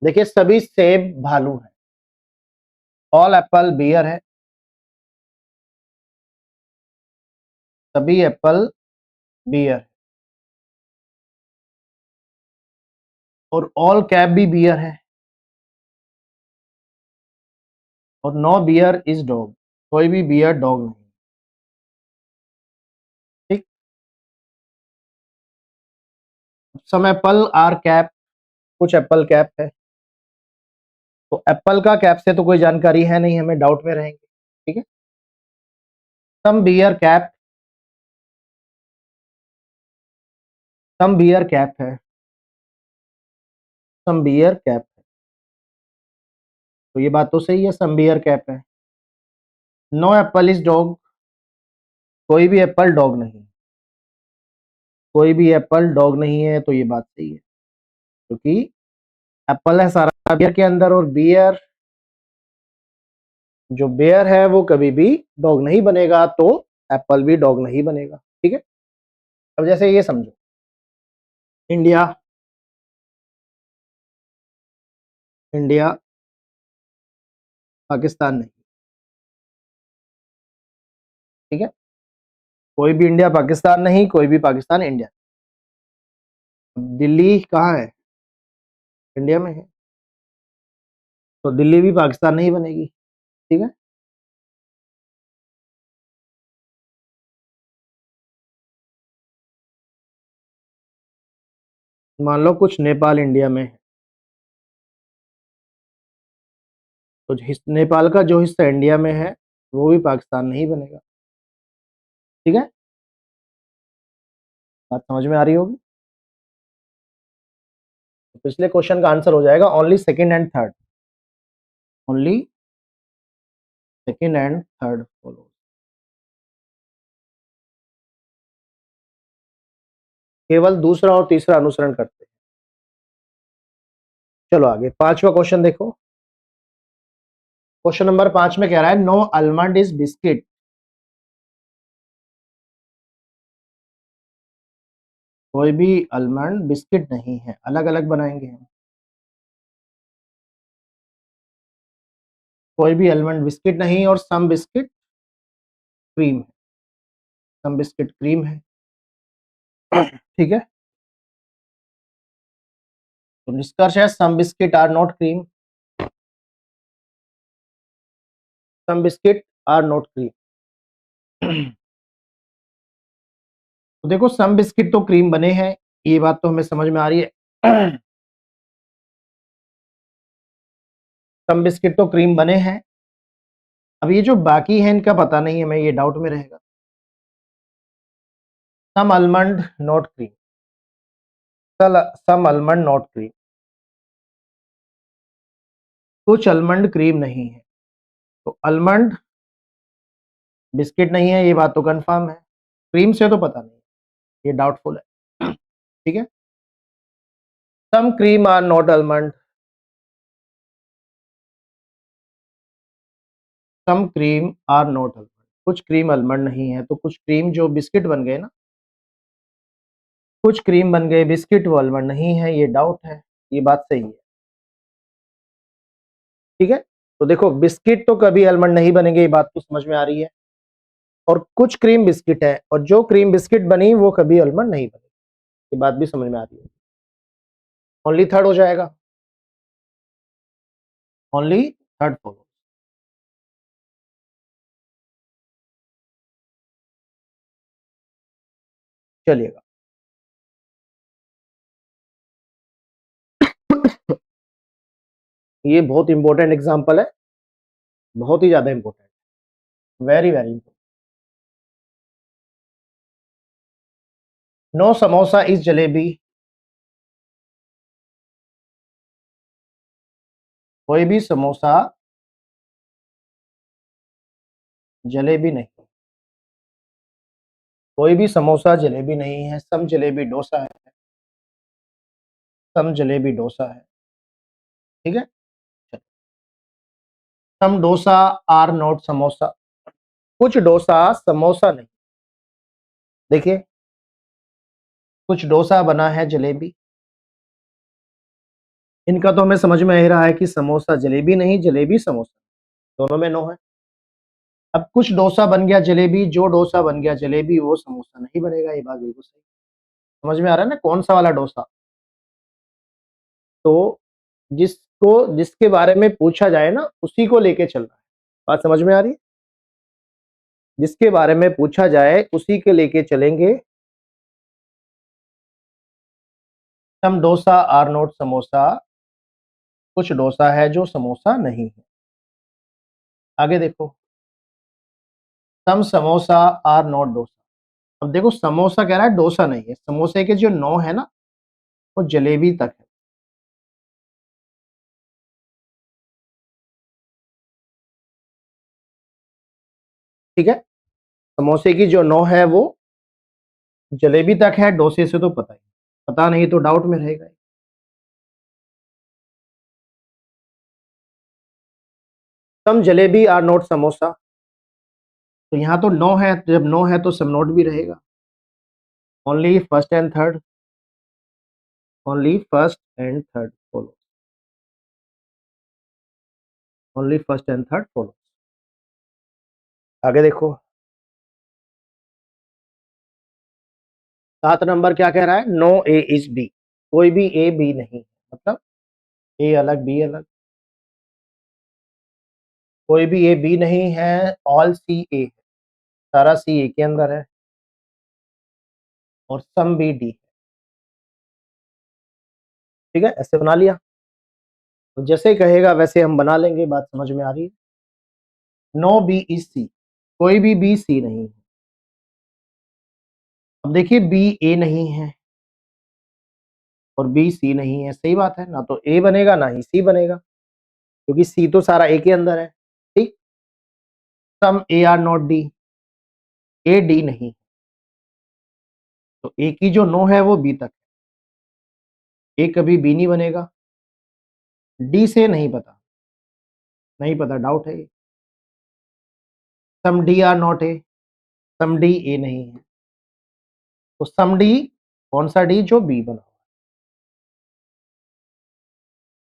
देखिए सभी सेब भालू है, ऑल एप्पल बियर है, सभी एप्पल बियर है, और ऑल कैप भी बियर है, और नो बियर इज डॉग, कोई भी बियर डॉग नहीं, ठीक। सम एप्पल आर कैप, कुछ एप्पल कैप है, तो एप्पल का कैप से तो कोई जानकारी है नहीं, हमें डाउट में रहेंगे, ठीक है। सम बियर कैप, सम बियर कैप है, सम बियर कैप है। तो ये बात तो सही है, सम बियर कैप है। नो एप्पल इज डॉग, कोई भी एप्पल डॉग नहीं, कोई भी एप्पल डॉग नहीं है, तो ये बात सही है, क्योंकि एप्पल है सारा बियर के अंदर, और बियर जो बेयर है वो कभी भी डॉग नहीं बनेगा, तो एप्पल भी डॉग नहीं बनेगा। ठीक है, अब जैसे ये समझो, इंडिया, इंडिया पाकिस्तान नहीं। ठीक है, कोई भी इंडिया पाकिस्तान नहीं, कोई भी पाकिस्तान इंडिया। दिल्ली कहाँ है? इंडिया में है, तो दिल्ली भी पाकिस्तान नहीं बनेगी। ठीक है, मान लो कुछ नेपाल इंडिया में है, तो नेपाल का जो हिस्सा इंडिया में है वो भी पाकिस्तान नहीं बनेगा। ठीक है, बात समझ में आ रही होगी। तो पिछले क्वेश्चन का आंसर हो जाएगा only second and third, only second and third follow. केवल दूसरा और तीसरा अनुसरण करते हैं। चलो आगे, पांचवा क्वेश्चन देखो। क्वेश्चन नंबर 5 में कह रहा है नो आलमंड इज बिस्किट। कोई भी आलमंड बिस्किट नहीं है, अलग अलग बनाएंगे हम। कोई भी आलमंड बिस्किट नहीं, और सम बिस्किट क्रीम है, सम बिस्किट क्रीम है। ठीक है, तो निष्कर्ष है some biscuit are not cream, some biscuit are not cream. तो देखो, सम बिस्किट तो क्रीम बने हैं, ये बात तो हमें समझ में आ रही है। सम बिस्किट तो क्रीम बने हैं। अब ये जो बाकी है इनका पता नहीं है, मैं ये डाउट में रहेगा। Some almond not cream, some almond not cream, कुछ आलमंड क्रीम नहीं है, तो आलमंड बिस्किट नहीं है, ये बात तो कंफर्म है। क्रीम से तो पता नहीं, ये डाउटफुल है। ठीक है, some cream are not almond, some cream are not almond, कुछ क्रीम आलमंड नहीं है, तो कुछ क्रीम जो बिस्किट बन गए ना, कुछ क्रीम बन गए बिस्किट, वो आलमंड नहीं है, ये डाउट है, ये बात सही है। ठीक है, तो देखो बिस्किट तो कभी आलमंड नहीं बनेंगे, ये बात तो समझ में आ रही है, और कुछ क्रीम बिस्किट है, और जो क्रीम बिस्किट बनी वो कभी आलमंड नहीं बनी, ये बात भी समझ में आ रही है। ओनली थर्ड हो जाएगा, ओनली थर्ड फॉलो। चलिएगा, ये बहुत इंपॉर्टेंट एग्जांपल है, बहुत ही ज्यादा important, very very important. No samosa is jalebi, कोई भी समोसा जलेबी नहीं, कोई भी समोसा जलेबी नहीं है, सम जलेबी डोसा है, सम जलेबी डोसा है। ठीक है, सम डोसा आर नॉट समोसा, कुछ डोसा समोसा नहीं। देखिए, कुछ डोसा बना है जलेबी, इनका तो हमें समझ में आ ही रहा है कि समोसा जलेबी नहीं, जलेबी समोसा, दोनों में नो है। अब कुछ डोसा बन गया जलेबी, जो डोसा बन गया जलेबी वो समोसा नहीं बनेगा, ये बात बिल्कुल सही। समझ में आ रहा है ना कौन सा वाला डोसा? तो जिसके बारे में पूछा जाए ना उसी को लेके चलना है, बात समझ में आ रही है? जिसके बारे में पूछा जाए उसी के लेके चलेंगे। सम डोसा आर नॉट समोसा, कुछ डोसा है जो समोसा नहीं है। आगे देखो, सम समोसा आर नॉट डोसा। अब देखो, समोसा कह रहा है डोसा नहीं है, समोसे के जो नो है ना वो जलेबी तक है, ठीक है, समोसे की जो नो है वो जलेबी तक है, डोसे से तो पता ही, पता नहीं तो डाउट में रहेगा। सम जलेबी आर नोट समोसा, तो यहाँ तो नो है, जब नो है तो सम नोट भी रहेगा। Only first and third, only first and third follow, only first and third follow. आगे देखो 7 नंबर क्या कह रहा है, नो ए इज बी, कोई भी ए बी नहीं, मतलब ए अलग बी अलग, कोई भी ए बी नहीं है, ऑल सी ए, सारा सी ए के अंदर है, और सम बी डी। ठीक है, ऐसे बना लिया, तो जैसे कहेगा वैसे हम बना लेंगे, बात समझ में आ रही है। नो बी इज सी, कोई भी बी सी नहीं है। अब देखिए बी ए नहीं है और बी सी नहीं है, सही बात है, ना तो ए बनेगा ना ही सी बनेगा, क्योंकि सी तो सारा ए के अंदर है। ठीक, some A are not D, A D नहीं, तो ए की जो नो है वो बी तक, ए कभी बी नहीं बनेगा, डी से नहीं पता, नहीं पता, डाउट है ये। Some D are not A, some D A नहीं है, तो सम डी, कौन सा डी, जो बी बना,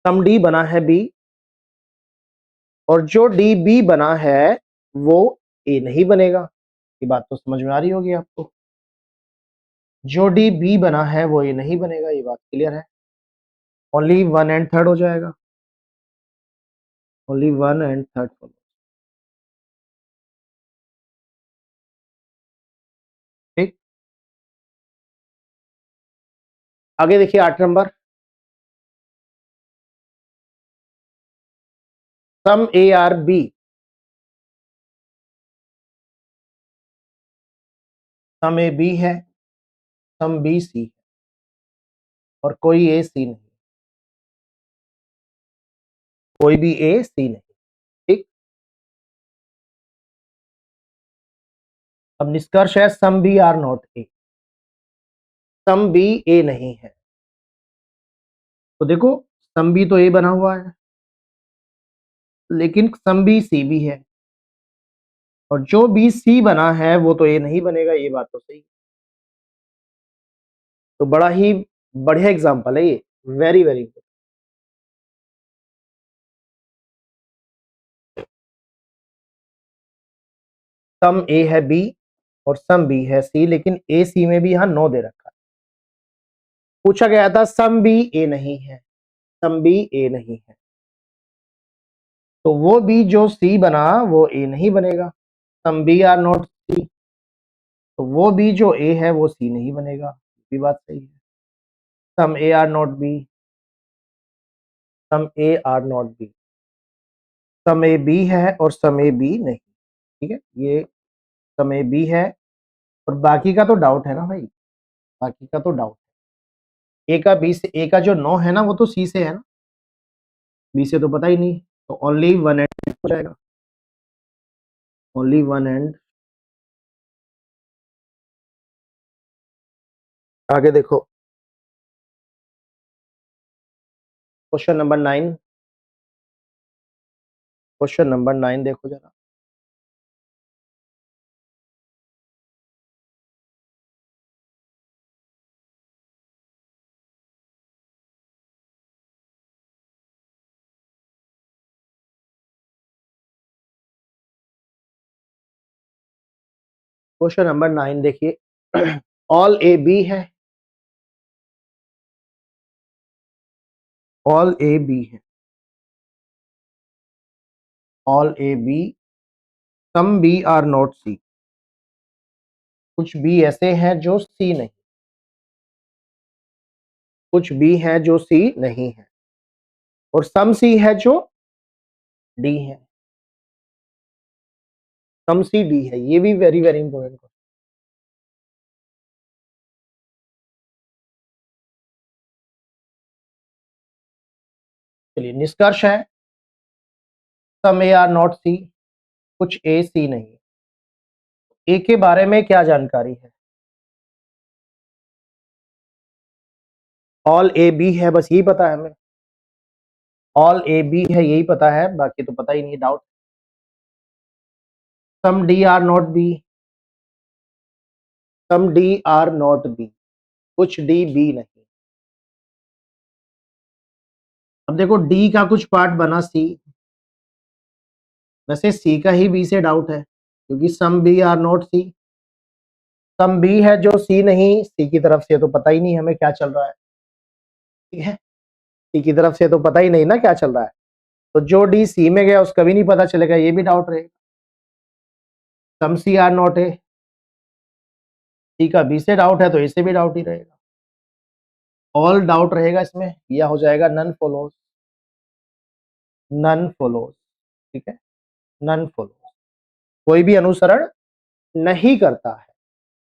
सम डी बना है बी, और जो डी बी बना है वो ए नहीं बनेगा, ये बात तो समझ में आ रही होगी आपको, जो डी बी बना है वो ए नहीं बनेगा, ये बात क्लियर है। ओनली वन एंड थर्ड हो जाएगा, ओनली वन एंड थर्ड। ठीक, आगे देखिए 8 number, some A are B, some A B है, सम बी सी है, और कोई ए सी नहीं, कोई भी ए सी नहीं। ठीक, अब निष्कर्ष है some B are not A, some B A नहीं है, तो देखो सम बी तो ए बना हुआ है, लेकिन सम बी सी भी है, और जो बी सी बना है वो तो ए नहीं बनेगा, ये बात तो सही। तो बड़ा ही बढ़िया एग्जांपल है ये, वेरी वेरी गुड। सम ए है बी और सम बी है सी, लेकिन ए सी में भी यहाँ नो दे रखा है। पूछा गया था सम बी ए नहीं है, सम बी ए नहीं है, तो वो बी जो सी बना वो ए नहीं बनेगा, सम बी आर नॉट सी, तो वो बी जो ए है वो सी नहीं बनेगा, ये बात सही है। Some A are not B, some A are not B, some A B है और सम ए बी नहीं। ठीक है, ये सम ए बी है, और बाकी का तो डाउट है ना भाई, बाकी का तो डाउट, ए का बी से, ए का जो नो है ना वो तो सी से है ना, बी से तो पता ही नहीं, तो ओनली वन एंड हो जाएगा, ओनली वन एंड। आगे देखो क्वेश्चन नंबर 9, क्वेश्चन नंबर 9 देखो जरा, क्वेश्चन नंबर 9 देखिए ऑल ए बी है, ऑल ए बी है, all A B, some B are not C, कुछ बी ऐसे हैं जो सी नहीं, कुछ बी है जो सी नहीं है, और सम सी है जो डी है, सम सी डी है, ये भी वेरी वेरी इंपॉर्टेंट। चलिए निष्कर्ष है some A are not C, कुछ ए सी नहीं, ए के बारे में क्या जानकारी है? ऑल ए बी है, बस यही पता है हमें। ऑल ए बी है यही पता है, बाकी तो पता ही नहीं, doubt. Some D are not B, some D are not B, कुछ डी बी नहीं। अब देखो डी का कुछ पार्ट बना सी, वैसे सी का ही बी से डाउट है, क्योंकि some B are not C. Some B है जो सी नहीं, सी की तरफ से तो पता ही नहीं हमें क्या चल रहा है, ठीक है। सी की तरफ से तो पता ही नहीं ना क्या चल रहा है, तो जो डी सी में गया उसका भी नहीं पता चलेगा, ये भी डाउट रहेगा। सम सी आर नॉट ए, सी का बी से डाउट है तो इससे भी डाउट ही रहेगा। ऑल डाउट रहेगा इसमें, यह हो जाएगा नन फॉलोज, नन फॉलोज, ठीक है, नन फॉलोज। कोई भी अनुसरण नहीं करता है,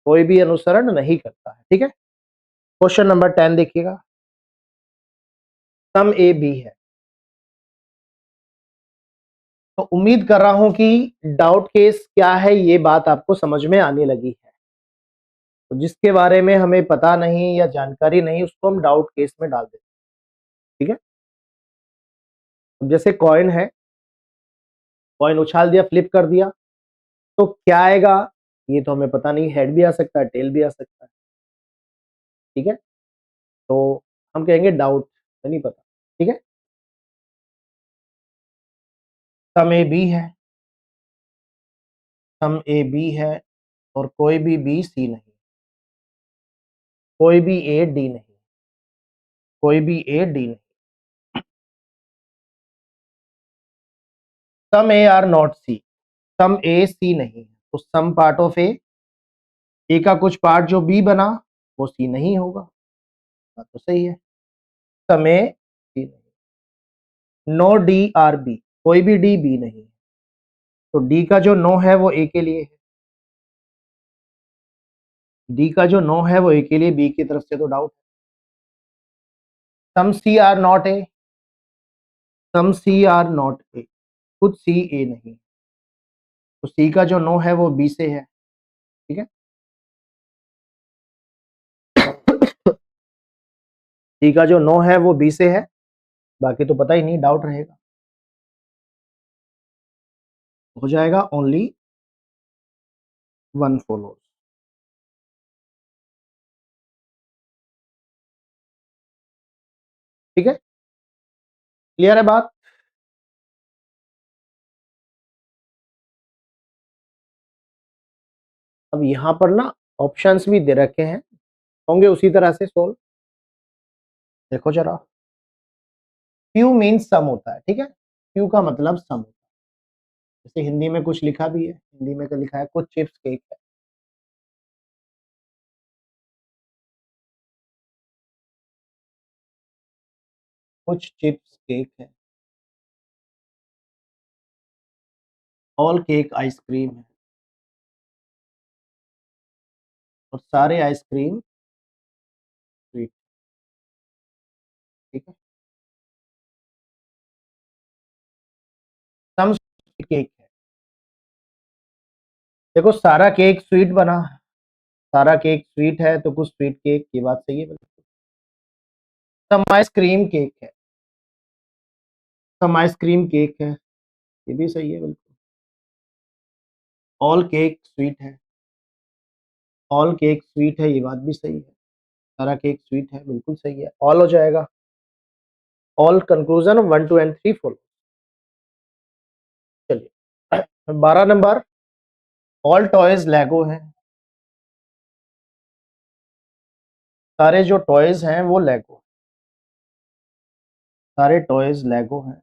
कोई भी अनुसरण नहीं करता है, ठीक है। क्वेश्चन नंबर 10 देखिएगा। सम ए बी है, तो उम्मीद कर रहा हूं कि डाउट केस क्या है ये बात आपको समझ में आने लगी है। तो जिसके बारे में हमें पता नहीं या जानकारी नहीं, उसको हम डाउट केस में डाल देते हैं, ठीक है। अब जैसे कॉइन है, कॉइन उछाल दिया, फ्लिप कर दिया, तो क्या आएगा ये तो हमें पता नहीं, हेड भी आ सकता है, टेल भी आ सकता है, ठीक है। तो हम कहेंगे डाउट, नहीं पता, ठीक है। सम ए बी है, सम ए बी है, और कोई भी बी सी नहीं, कोई भी ए डी नहीं, कोई भी ए डी नहीं। सम ए आर नॉट सी, सम ए सी नहीं है, तो सम पार्ट ऑफ ए का कुछ पार्ट जो बी बना वो सी नहीं होगा, बात तो सही है। सम ए सी नहीं, नो डी आर बी, कोई भी डी बी नहीं है, तो डी का जो नो है वो ए के लिए है, डी का जो नो है वो ए के लिए, बी की तरफ से तो डाउट है। Some C are not A, some C are not A, खुद सी ए नहीं, तो सी का जो नो है वो बी से है, ठीक है। सी का जो नो है वो बी से है, बाकी तो पता ही नहीं, डाउट रहेगा। हो जाएगा ओनली वन फॉलोज, ठीक है। क्लियर है बात? अब यहां पर ना ऑप्शंस भी दे रखे हैं, होंगे उसी तरह से सोल्व। देखो जरा, फ्यू मीन्स सम होता है, ठीक है, फ्यू का मतलब सम होता है। जैसे हिंदी में कुछ लिखा भी है, हिंदी में क्या लिखा है, कुछ चिप्स केक है, कुछ चिप्स केक है, ऑल केक आइसक्रीम है, और सारे आइसक्रीम स्वीट, ठीक है। सम केक है, देखो सारा केक स्वीट बना, सारा केक स्वीट है तो कुछ स्वीट केक, ये बात सही है बिल्कुल। सम आइसक्रीम केक है, सम आइसक्रीम केक है, ये भी सही है बिल्कुल। ऑल केक स्वीट है, ऑल केक स्वीट है, ये बात भी सही है। सारा केक स्वीट है, बिल्कुल सही है, ऑल हो जाएगा। All conclusion 1 2 and 3 follow. चलिए 12 नंबर, ऑल टॉयज लेगो हैं, सारे जो टॉयज हैं वो लेगो, सारे टॉयज लेगो हैं,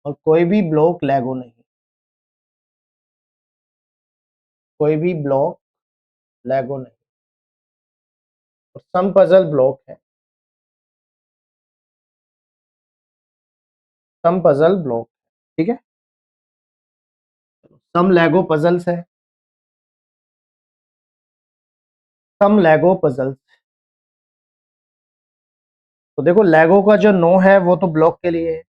और कोई भी ब्लॉक लेगो नहीं, कोई भी ब्लॉक लेगो नहीं, और सम पजल ब्लॉक है, सम पजल ब्लॉक, ठीक है। सम लेगो पजल्स है, सम लेगो पजल्स, तो देखो लेगो का जो नो है वो तो ब्लॉक के लिए है,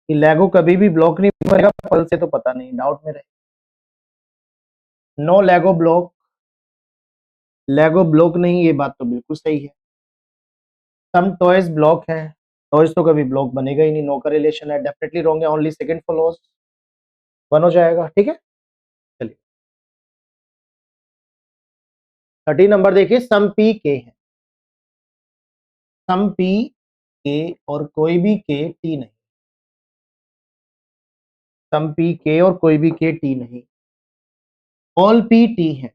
कि लेगो कभी भी ब्लॉक नहीं बनेगा, पल से तो पता नहीं, डाउट में रहे। नो लेगो ब्लॉक, लेगो ब्लॉक नहीं, ये बात तो बिल्कुल सही है। सम टॉयज ब्लॉक है, टॉयज तो कभी ब्लॉक बनेगा ही नहीं, नो का रिलेशन है, डेफिनेटली रॉन्ग है, ओनली सेकंड फॉलोज, वन हो जाएगा। ठीक है, चलिए 30 नंबर देखिए, सम पी के है, सम पी के और कोई भी के टी नहीं, सम पी के और कोई भी के टी नहीं, ऑल पी टी है,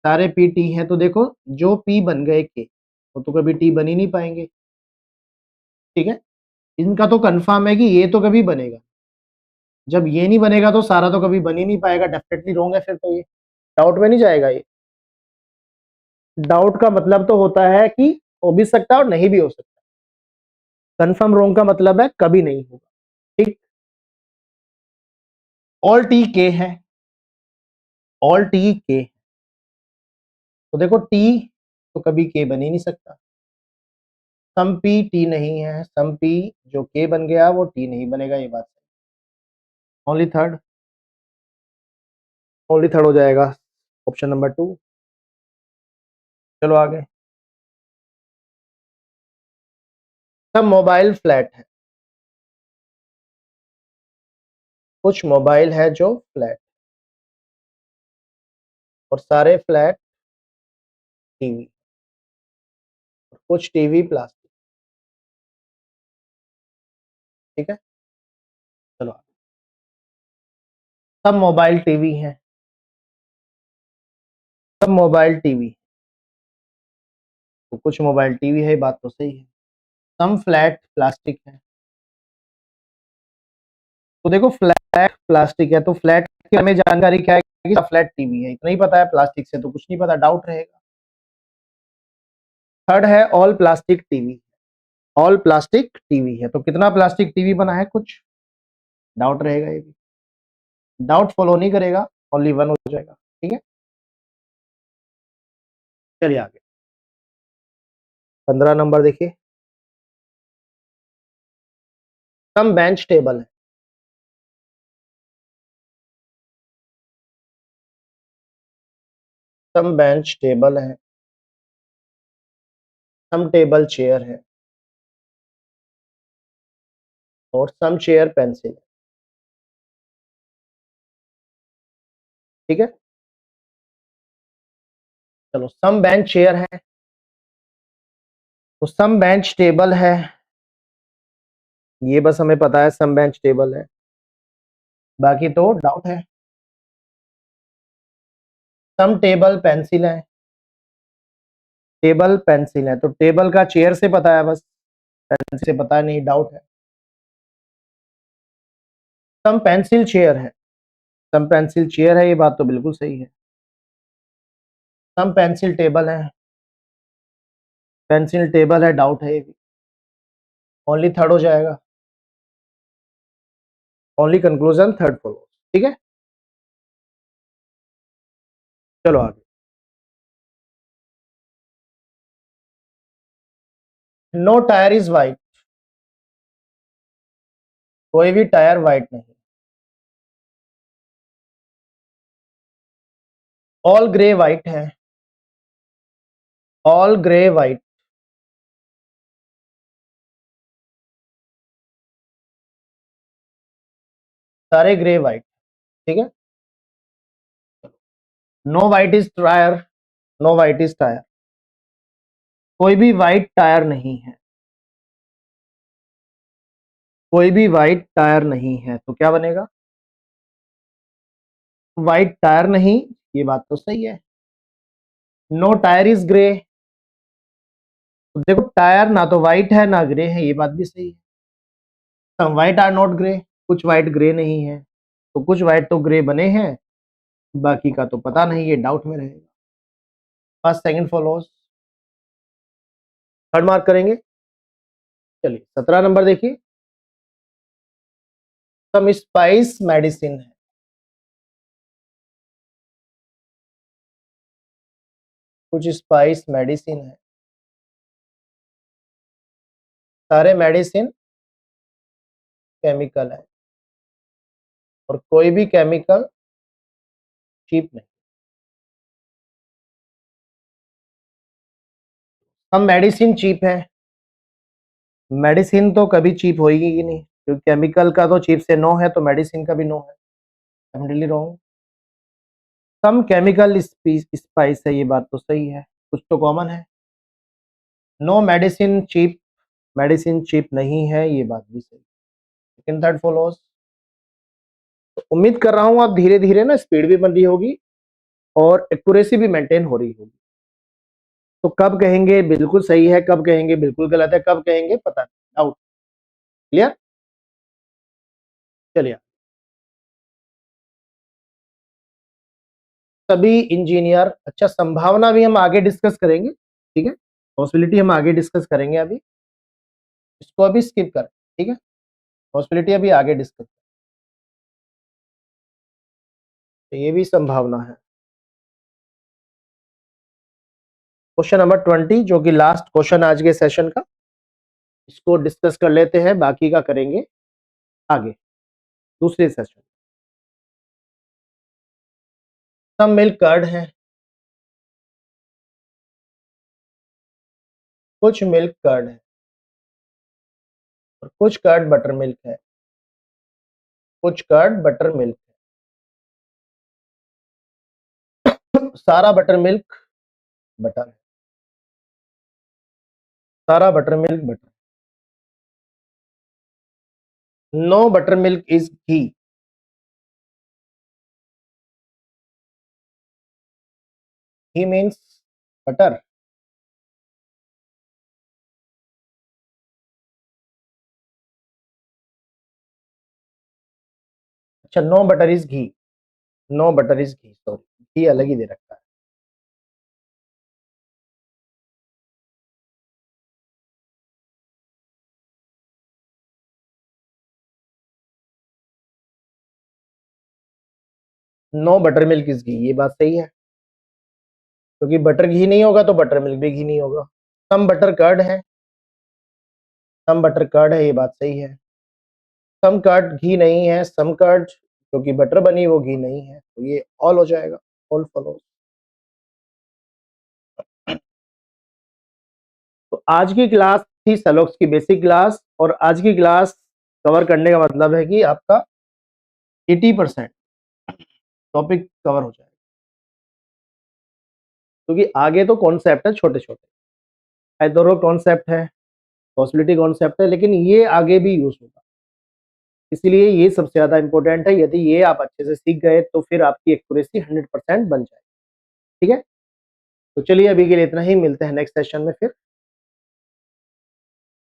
सारे पी टी हैं, तो देखो जो पी बन गए के वो तो कभी टी बन ही नहीं पाएंगे। ठीक है, इनका तो कंफर्म है कि ये तो कभी बनेगा, जब ये नहीं बनेगा तो सारा तो कभी बन ही नहीं पाएगा, डेफिनेटली रॉन्ग है फिर तो, ये डाउट में नहीं जाएगा ये। डाउट का मतलब तो होता है कि हो भी सकता है और नहीं भी हो सकता, कंफर्म रॉन्ग का मतलब है कभी नहीं होगा। ठीक, ऑल टी के है, ऑल टी के, तो देखो टी तो कभी के बन ही नहीं सकता, सम पी टी नहीं है, सम पी जो के बन गया वो टी नहीं बनेगा, ये बात ओनली थर्ड, ओनली थर्ड हो जाएगा, ऑप्शन नंबर 2। चलो आगे, सब मोबाइल फ्लैट है, कुछ मोबाइल है जो फ्लैट, और सारे फ्लैट टीवी, कुछ टीवी प्लास्टिक। ठीक है, चलो सब मोबाइल टीवी है, सब मोबाइल टीवी, तो कुछ मोबाइल टीवी है, बात तो सही है। सम फ्लैट प्लास्टिक है, तो देखो फ्लैट प्लास्टिक है तो फ्लैट की हमें जानकारी क्या है कि फ्लैट टीवी है, इतना ही पता है, प्लास्टिक से तो कुछ नहीं पता, डाउट रहेगा। थर्ड है all plastic TV, all plastic TV है, तो कितना प्लास्टिक टीवी बना है, कुछ, डाउट रहेगा, ये भी डाउट फॉलो नहीं करेगा, ओनली वन हो जाएगा। ठीक है, चलिए आगे 15 नंबर देखिए, सम बेंच टेबल है, सम बेंच टेबल है, सम टेबल चेयर है, और सम चेयर पेंसिल है। ठीक है, चलो सम बेंच चेयर है, तो सम बेंच टेबल है, ये बस हमें पता है सम बेंच टेबल है, बाकी तो डाउट है। सम टेबल पेंसिल है, टेबल पेंसिल है, तो टेबल का चेयर से पता है बस, पेंसिल से पता नहीं, डाउट है। सम पेंसिल चेयर है, सम पेंसिल चेयर है, ये बात तो बिल्कुल सही है। सम पेंसिल टेबल है, पेंसिल टेबल है, डाउट है ये भी, ओनली थर्ड हो जाएगा, ओनली कंक्लूजन थर्ड फॉलो। ठीक है, चलो आगे, नो टायर इज वाइट, कोई भी टायर वाइट नहीं, ऑल ग्रे वाइट है, ऑल ग्रे वाइट, सारे ग्रे वाइट। ठीक है, no white is tyre, no white is tyre, कोई भी वाइट टायर नहीं है, कोई भी वाइट टायर नहीं है, तो क्या बनेगा, वाइट टायर नहीं, ये बात तो सही है। नो टायर इज ग्रे, तो देखो टायर ना तो वाइट है ना ग्रे है, ये बात भी सही है। Some white are not grey, कुछ वाइट ग्रे नहीं है, तो कुछ वाइट तो ग्रे बने हैं, बाकी का तो पता नहीं, ये डाउट में रहेगा। First second follows, third mark करेंगे। चलिए 17 नंबर देखिए, सम स्पाइस मेडिसिन है, कुछ स्पाइस मेडिसिन है, सारे मेडिसिन केमिकल है और कोई भी केमिकल चीप नहीं। हम मेडिसिन चीप है, मेडिसिन तो कभी चीप होगी ही नहीं, क्योंकि केमिकल का तो चीप से नो है, तो मेडिसिन का भी नो है। Completely wrong. Some chemical spice है, ये बात तो सही है, कुछ तो कॉमन है। No medicine cheap, medicine cheap नहीं है, ये बात भी सही। Second third follows. तो उम्मीद कर रहा हूं आप धीरे धीरे ना स्पीड भी बन रही होगी और एक्यूरेसी भी मेंटेन हो रही होगी। तो कब कहेंगे बिल्कुल सही है, कब कहेंगे बिल्कुल गलत है, कब कहेंगे पता नहीं। आउट। क्लियर। चलिए, सभी इंजीनियर, अच्छा संभावना भी हम आगे डिस्कस करेंगे, ठीक है, पॉसिबिलिटी हम आगे डिस्कस करेंगे, अभी इसको अभी स्किप करें, ठीक है, पॉसिबिलिटी अभी आगे डिस्कस। तो ये भी संभावना है। क्वेश्चन नंबर 20 जो कि लास्ट क्वेश्चन आज के सेशन का, इसको डिस्कस कर लेते हैं, बाकी का करेंगे आगे दूसरे सेशन। सब मिल्क कर्ड है, कुछ मिल्क कर्ड है और कुछ कर्ड बटर मिल्क है, कुछ कर्ड बटर मिल्क है। सारा बटर मिल्क बटर है, सारा butter milk butter. No butter milk is ghee. Ghee means butter. अच्छा, no butter is ghee, no butter is ghee, sorry घी अलग ही दे रखा है। No butter milk is ghee, ये बात सही है, क्योंकि बटर घी नहीं होगा तो बटर मिल्क भी घी नहीं होगा। सम बटर कर्ड है, सम बटर कर्ड है, ये बात सही है। सम कर्ड घी नहीं है, सम कर्ड जो कि बटर बनी वो घी नहीं है, तो ये ऑल हो जाएगा, ऑल फॉलो। तो आज की क्लास थी सेलोक्स की बेसिक क्लास, और आज की क्लास कवर करने का मतलब है कि आपका 80% टॉपिक कवर हो जाएगा, क्योंकि आगे तो कॉन्सेप्ट है छोटे छोटे, हाइड्रो कॉन्सेप्ट है, पॉसिबिलिटी कॉन्सेप्ट है, लेकिन ये आगे भी यूज होगा, इसलिए ये सबसे ज्यादा इंपॉर्टेंट है। यदि ये आप अच्छे से सीख गए तो फिर आपकी एक्यूरेसी 100% बन जाएगी, ठीक है। तो चलिए अभी के लिए इतना ही, मिलते हैं नेक्स्ट सेशन में फिर।